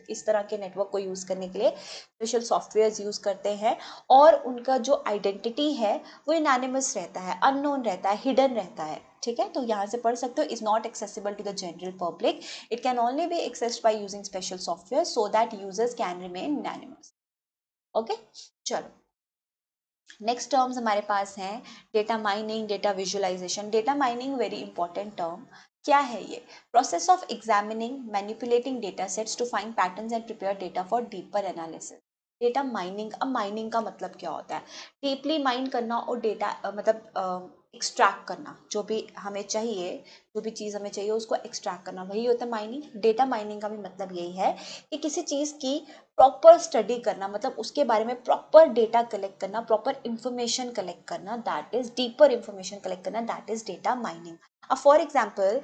इस तरह के नेटवर्क को यूज करने के लिए स्पेशल सॉफ्टवेयर यूज करते हैं, और उनका जो आइडेंटिटी है वो इनएनिमस रहता है, अननोन रहता है, हिडन रहता है। ठीक है, तो यहाँ से पढ़ सकते हो, is not accessible to the general public, it can only be accessed by using special software so that users can remain anonymous. Okay, चलो नेक्स्ट टर्म्स हमारे पास हैं data mining, data visualization. Data mining very important term. क्या है ये? Process of examining manipulating data sets to find patterns and prepare data for deeper analysis. Data mining, अब माइनिंग का मतलब क्या होता है? डीपली माइन करना और डेटा मतलब एक्सट्रैक्ट करना, जो भी हमें चाहिए, जो भी चीज़ हमें चाहिए उसको एक्सट्रैक्ट करना, वही होता है माइनिंग। डेटा माइनिंग का भी मतलब यही है कि किसी चीज़ की प्रॉपर स्टडी करना, मतलब उसके बारे में प्रॉपर डेटा कलेक्ट करना, प्रॉपर इंफॉर्मेशन कलेक्ट करना, that is deeper information collect करना, दैट इज डेटा माइनिंग। अब फॉर एग्जाम्पल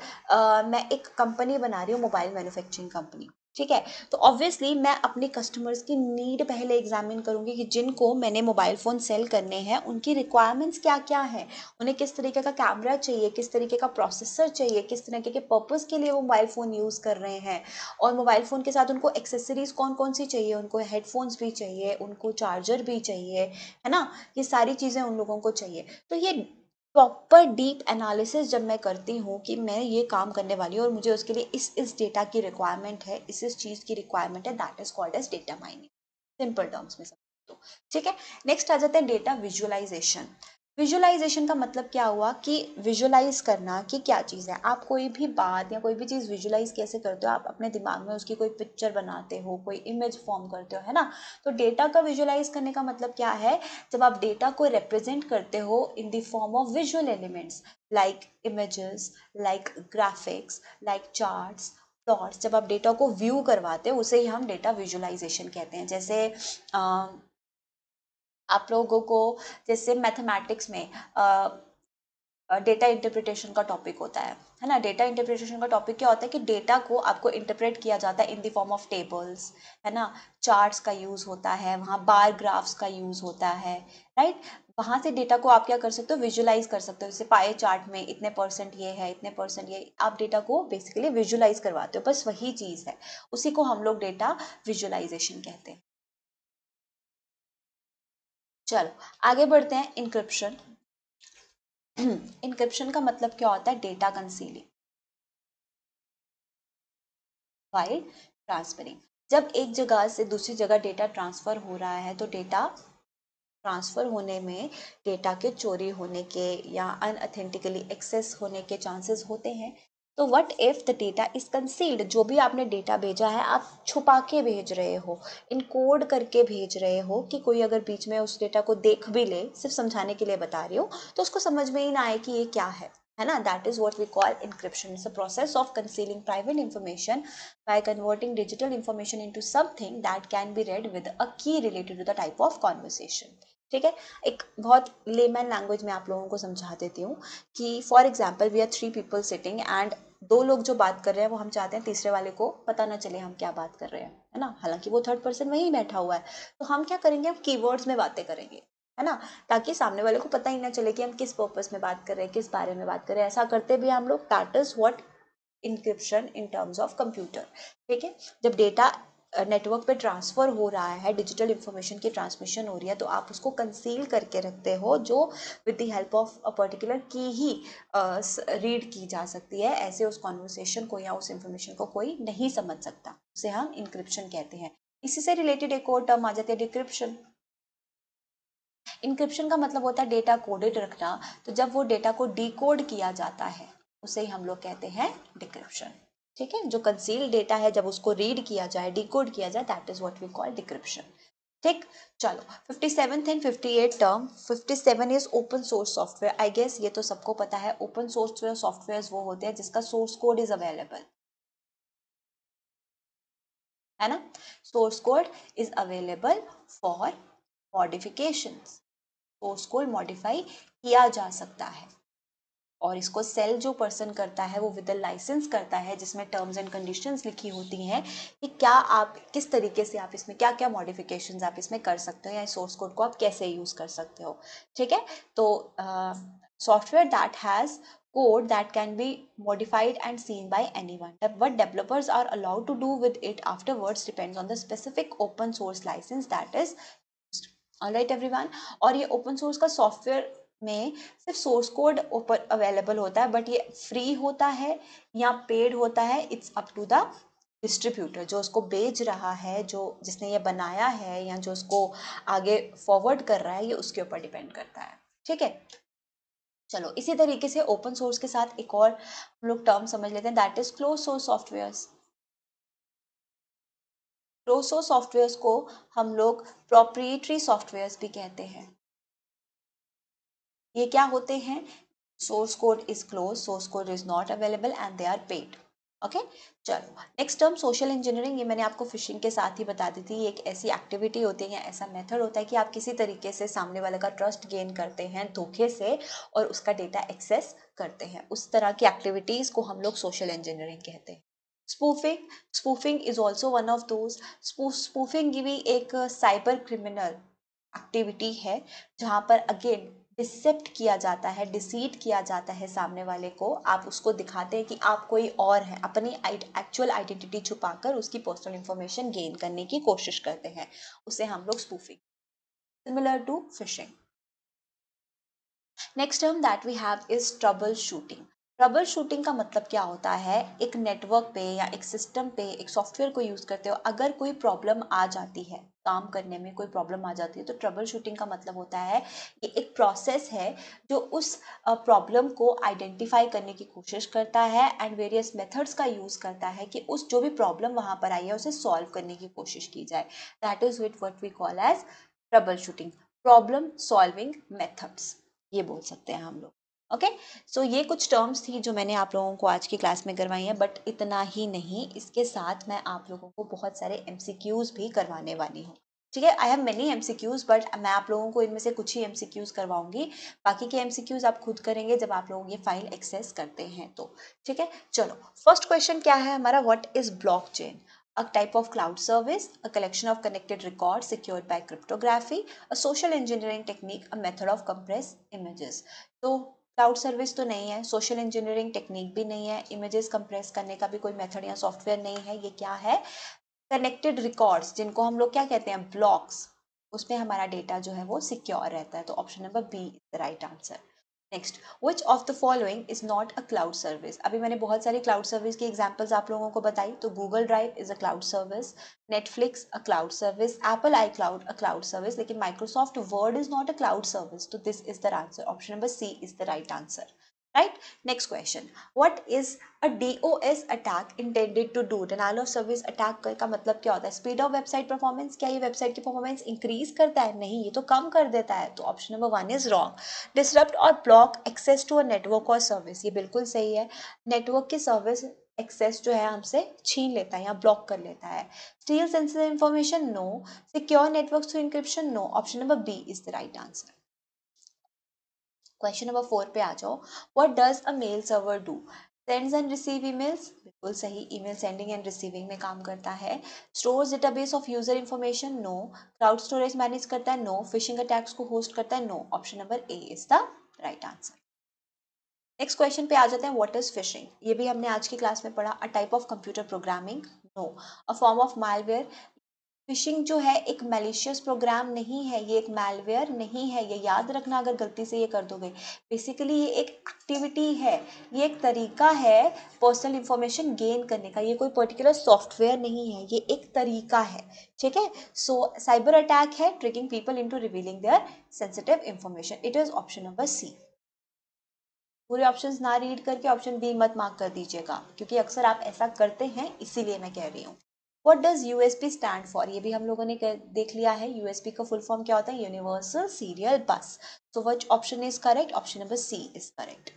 मैं एक कंपनी बना रही हूँ, मोबाइल मैन्युफैक्चरिंग कंपनी, ठीक है। तो ऑब्वियसली मैं अपने कस्टमर्स की नीड पहले एग्जामिन करूंगी कि जिनको मैंने मोबाइल फ़ोन सेल करने हैं उनकी रिक्वायरमेंट्स क्या क्या है, उन्हें किस तरीके का कैमरा चाहिए, किस तरीके का प्रोसेसर चाहिए, किस तरीके के पर्पस के लिए वो मोबाइल फ़ोन यूज़ कर रहे हैं, और मोबाइल फ़ोन के साथ उनको एक्सेसरीज कौन कौन सी चाहिए, उनको हेडफोन्स भी चाहिए, उनको चार्जर भी चाहिए, है ना, ये सारी चीज़ें उन लोगों को चाहिए। तो ये प्रॉपर डीप एनालिसिस जब मैं करती हूँ कि मैं ये काम करने वाली हूँ और मुझे उसके लिए इस डेटा की रिक्वायरमेंट है, इस चीज़ की रिक्वायरमेंट है, that is called as data mining, simple terms में समझ दो। ठीक है, नेक्स्ट आ जाते हैं डेटा विजुअलाइजेशन। विजुअलाइजेशन का मतलब क्या हुआ कि विजुअलाइज करना कि क्या चीज़ है। आप कोई भी बात या कोई भी चीज़ विजुअलाइज कैसे करते हो, आप अपने दिमाग में उसकी कोई पिक्चर बनाते हो, कोई इमेज फॉर्म करते हो, है ना। तो डेटा का विजुअलाइज करने का मतलब क्या है, जब आप डेटा को रिप्रेजेंट करते हो in the form of visual elements like images, like graphics, like charts, plots, जब आप डेटा को व्यू करवाते हो उसे ही हम डेटा विजुअलाइजेशन कहते हैं। जैसे आप लोगों को, जैसे मैथमेटिक्स में डेटा इंटरप्रिटेशन का टॉपिक होता है ना। डेटा इंटरप्रिटेशन का टॉपिक क्या होता है कि डेटा को आपको इंटरप्रेट किया जाता है in the form of tables, है ना, चार्ट्स का यूज़ होता है, वहाँ बार ग्राफ्स का यूज़ होता है, राइट। वहाँ से डेटा को आप क्या कर सकते हो, विजुअलाइज कर सकते हो। जैसे पाए चार्ट में इतने परसेंट ये है, इतने परसेंट ये, आप डेटा को बेसिकली विजुअलाइज करवाते हो, बस वही चीज़ है, उसी को हम लोग डेटा विजुअलाइजेशन कहते हैं। चलो आगे बढ़ते हैं, इंक्रिप्शन। इंक्रिप्शन का मतलब क्या होता है, डेटा कंसीलिंग वाइल ट्रांसफरिंग। जब एक जगह से दूसरी जगह डेटा ट्रांसफर हो रहा है तो डेटा ट्रांसफर होने में डेटा के चोरी होने के या अनऑथेंटिकली एक्सेस होने के चांसेस होते हैं। तो what if the data is concealed, जो भी आपने डेटा भेजा है आप छुपा के भेज रहे हो, इनकोड करके भेज रहे हो, कि कोई अगर बीच में उस डेटा को देख भी ले, सिर्फ समझाने के लिए बता रही हूँ, तो उसको समझ में ही ना आए कि ये क्या है ना। That is what we call encryption. It's a process of concealing private information by converting digital information into something that can be read with a key related to the type of conversation। ठीक है, एक बहुत लेमैन लैंग्वेज में आप लोगों को समझा देती हूँ कि for example we are 3 people sitting and 2 लोग जो बात कर रहे हैं वो हम चाहते हैं तीसरे वाले को पता ना चले हम क्या बात कर रहे हैं, है ना, हालांकि वो थर्ड पर्सन वहीं बैठा हुआ है। तो हम क्या करेंगे, हम कीवर्ड्स में बातें करेंगे, है ना, ताकि सामने वाले को पता ही ना चले कि हम किस पर्पस में बात कर रहे हैं, किस बारे में बात कर रहे हैं। ऐसा करते भी हम लोग, that is what encryption in terms of computer. ठीक है, जब डेटा नेटवर्क पे ट्रांसफर हो रहा है, डिजिटल इंफॉर्मेशन की ट्रांसमिशन हो रही है, तो आप उसको कंसील करके रखते हो, जो with the help of a particular की ही रीड की जा सकती है। ऐसे उस कॉन्वर्सेशन को या उस इंफॉर्मेशन को कोई नहीं समझ सकता, उसे हम इंक्रिप्शन कहते हैं। इसी से रिलेटेड एक और टर्म आ जाती है, डिक्रिप्शन। इनक्रिप्शन का मतलब होता है डेटा कोडेड रखना। तो जब वो डेटा को डिकोड किया जाता है उसे ही हम लोग कहते हैं डिक्रिप्शन। ठीक है, जो कंसील डेटा है जब उसको रीड किया जाए, डिकोड किया जाए, that is what we call decryption. ठीक, चलो 57th and 58 term. 57 is open source software. I guess ये तो सबको पता है, ओपन सोर्स सॉफ्टवेयर वो होते हैं जिसका सोर्स कोड इज अवेलेबल, है ना। Source code is available for modifications, source code modify किया जा सकता है, और इसको सेल जो पर्सन करता है वो विद लाइसेंस करता है, जिसमें टर्म्स एंड कंडीशंस लिखी होती हैं कि क्या आप किस तरीके से आप इसमें क्या क्या मॉडिफिकेशंस आप इसमें कर सकते हो, या सोर्स कोड को आप कैसे यूज कर सकते हो। ठीक है, तो software that has code that can be modified and seen by anyone. What developers are allowed to do with it afterwards depends on the specific open source license that is used. Alright everyone, और ये open source का सॉफ्टवेयर में सिर्फ सोर्स कोड ऊपर अवेलेबल होता है, बट ये फ्री होता है या पेड होता है, it's up to the distributor, जो उसको बेच रहा है, जो जिसने ये बनाया है या जो उसको आगे फॉरवर्ड कर रहा है, ये उसके ऊपर डिपेंड करता है। ठीक है, चलो इसी तरीके से ओपन सोर्स के साथ एक और हम लोग टर्म समझ लेते हैं, that is close source softwares. Close source softwares को हम लोग प्रोप्रिएटरी सॉफ्टवेयर्स भी कहते हैं। ये क्या होते हैं, source code is close, source code is not available and they are paid. Okay, चलो नेक्स्ट टर्म सोशल इंजीनियरिंग, ये मैंने आपको फिशिंग के साथ ही बता दी थी। ये एक ऐसी एक्टिविटी होती है या ऐसा मेथड होता है कि आप किसी तरीके से सामने वाले का ट्रस्ट गेन करते हैं धोखे से और उसका डेटा एक्सेस करते हैं, उस तरह की एक्टिविटीज को हम लोग सोशल इंजीनियरिंग कहते हैं। Spoofing, spoofing is also one of those. Spoofing भी एक साइबर क्रिमिनल एक्टिविटी है, जहाँ पर अगेन डिसेप्ट किया जाता है, डिसीट किया जाता है सामने वाले को, आप उसको दिखाते हैं कि आप कोई और हैं, अपनी एक्चुअल आइडेंटिटी छुपाकर उसकी पर्सनल इंफॉर्मेशन गेन करने की कोशिश करते हैं, उसे हम लोग spoofing, similar to phishing. Next term that we have is trouble shooting. Trouble shooting का मतलब क्या होता है, एक नेटवर्क पे या एक सिस्टम पे एक सॉफ्टवेयर को यूज करते हो, अगर कोई प्रॉब्लम आ जाती है, काम करने में कोई प्रॉब्लम आ जाती है, तो ट्रबल शूटिंग का मतलब होता है कि एक प्रोसेस है जो उस प्रॉब्लम को आइडेंटिफाई करने की कोशिश करता है एंड वेरियस मेथड्स का यूज करता है कि उस जो भी प्रॉब्लम वहां पर आई है उसे सॉल्व करने की कोशिश की जाए। That is with what we call as trouble shooting, problem solving methods, ये बोल सकते हैं हम लोग। ओके, सो ये कुछ टर्म्स थी जो मैंने आप लोगों को आज की क्लास में करवाई हैं, बट इतना ही नहीं, इसके साथ मैं आप लोगों को बहुत सारे एमसीक्यूज भी करवाने वाली हूँ। ठीक है, I have many MCQs, but मैं आप लोगों को इनमें से कुछ ही एमसीक्यूज करवाऊंगी, बाकी के एमसीक्यूज आप खुद करेंगे जब आप लोग ये फाइल एक्सेस करते हैं तो। ठीक है, चलो फर्स्ट क्वेश्चन क्या है हमारा, what is blockchain? A type of cloud service, a collection of connected records secured by cryptography, a social engineering technique, a method of compressed images. तो क्लाउड सर्विस तो नहीं है, सोशल इंजीनियरिंग टेक्निक भी नहीं है, इमेजेस कंप्रेस करने का भी कोई मेथड या सॉफ्टवेयर नहीं है, ये क्या है, कनेक्टेड रिकॉर्ड्स, जिनको हम लोग क्या कहते हैं, ब्लॉक्स, उसमें हमारा डेटा जो है वो सिक्योर रहता है, तो option number B is the right answer. Next, which of the following is not a cloud service? अभी मैंने बहुत सारी क्लाउड सर्विस की एग्जांपल्स आप लोगों को बताई, तो Google drive is a cloud service, Netflix a cloud service, Apple iCloud a cloud service, लेकिन Microsoft word is not a cloud service, तो this is the answer, option number C is the right answer. Right, next question, what is a DOS attack intended to do? Denial of service attack का मतलब क्या होता है? स्पीड ऑफ वेबसाइट परफॉर्मेंस, क्या ये वेबसाइट की परफॉर्मेंस इंक्रीज करता है? नहीं, ये तो कम कर देता है, तो option number 1 is wrong. Disrupt और block access to a network और सर्विस, ये बिल्कुल सही है, नेटवर्क की सर्विस एक्सेस जो है हमसे छीन लेता है या ब्लॉक कर लेता है। Steal sensitive information, no. Secure network through encryption, no, option number B is the right answer. Question number 4 पे आ जाओ, what does a mail server do? Sends and receive emails, बिल्कुल सही, ईमेल सेंडिंग एंड रिसीविंग में काम करता है। Stores database of user information, no. Cloud storage manage करता है, नो। फिशिंग अटैक्स को होस्ट करता है, no, option number A is the right answer. Next question पे आ जाते हैं, व्हाट इज फिशिंग? ये भी हमने आज की क्लास में पढ़ा, a type of computer programming, no. A form of malware, phishing जो है एक मैलिशियस प्रोग्राम नहीं है, ये एक मैलवेयर नहीं है, ये याद रखना अगर गलती से ये कर दोगे। बेसिकली ये एक एक्टिविटी है, ये एक तरीका है पर्सनल इंफॉर्मेशन गेन करने का, ये कोई पर्टिकुलर सॉफ्टवेयर नहीं है, ये एक तरीका है। ठीक है, सो साइबर अटैक है, tricking people into revealing their sensitive information, it is option number C. पूरे ऑप्शंस ना रीड करके ऑप्शन बी मत मार्क कर दीजिएगा, क्योंकि अक्सर आप ऐसा करते हैं, इसीलिए मैं कह रही हूँ। What does USB stand for? ये भी हम लोगों ने देख लिया है, यूएसबी का फुल फॉर्म क्या होता है, universal serial bus. So which option is correct? Option number C is correct.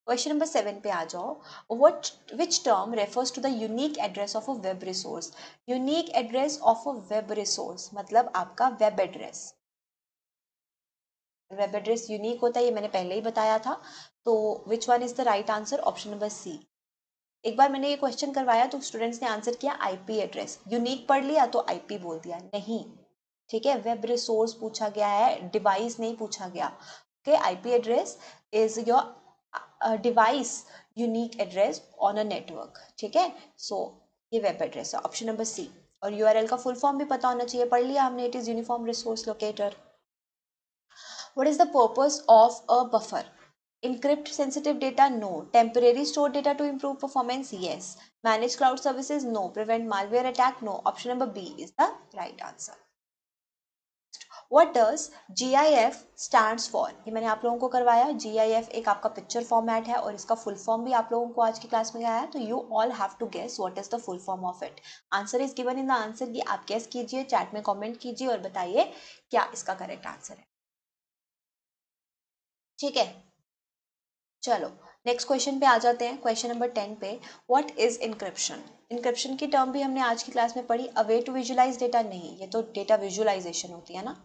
Question number 7 पे आ जाओ। What which term refers to the unique address of a web resource. Unique address of a web resource मतलब आपका web address. Web address unique होता है, ये मैंने पहले ही बताया था। तो which one is the right answer? Option number C. एक बार मैंने ये क्वेश्चन करवाया तो स्टूडेंट्स ने आंसर किया आईपी एड्रेस, यूनिक पढ़ लिया तो आईपी बोल दिया, नहीं। ठीक है, वेब रिसोर्स पूछा गया है, डिवाइस नहीं पूछा गया। Okay, IP address is your device unique address on a network. ठीक है, सो ये वेब एड्रेस है, ऑप्शन नंबर सी। और यूआरएल का फुल फॉर्म भी पता होना चाहिए, पढ़ लिया हमने, it is uniform resource locator. What is the purpose of a buffer? Encrypt sensitive data? No. Temporary store data to improve performance? Yes. Manage cloud services? No. Prevent malware attack? No. Option number B is the right answer. What does GIF stands for? ये मैंने आप लोगों को करवाया। GIF एक आपका पिक्चर फॉर्मेट है और इसका फुल फॉर्म भी आप लोगों को आज की क्लास में आया है, तो you all have to guess what is the full form of it. Answer is given in the answer key, आप गेस कीजिए, चैट में कमेंट कीजिए और बताइए क्या इसका करेक्ट आंसर है। ठीक है, चलो नेक्स्ट क्वेश्चन पे आ जाते हैं। क्वेश्चन नंबर 10 पे, व्हाट इज इंक्रिप्शन? इंक्रिप्शन की टर्म भी हमने आज की क्लास में पढ़ी। A way to visualize data? नहीं, ये तो डेटा विजुलाइजेशन होती है ना।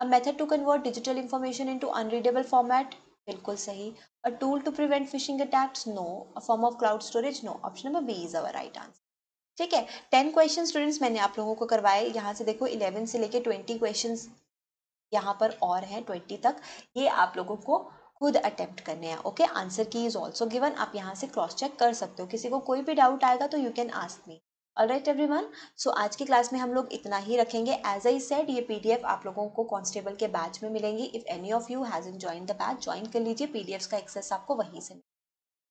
A method to convert digital information into unreadable format? बिल्कुल सही। A tool to prevent phishing attacks? No. A form of cloud storage? No. Option number B is our right answer. ठीक है, 10 क्वेश्चन स्टूडेंट्स मैंने आप लोगों को करवाए। यहाँ से देखो 11 से लेके 20 क्वेश्चन यहाँ पर और हैं 20 तक, ये आप लोगों को खुद अटेम्प्ट करने हैं। ओके, आंसर की इज ऑल्सो गिवन, आप यहाँ से क्रॉस चेक कर सकते हो, किसी को कोई भी डाउट आएगा तो you can ask me. Alright everyone, so आज की क्लास में हम लोग इतना ही रखेंगे। एज आई सेड, ये पीडीएफ आप लोगों को कांस्टेबल के बैच में मिलेंगी। If any of you hasn't join the batch, join कर लीजिए, पीडीएफ का एक्सेस आपको वहीं से।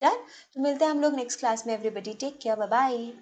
डन, तो मिलते हैं हम लोग नेक्स्ट क्लास में। Everybody take care, bye bye.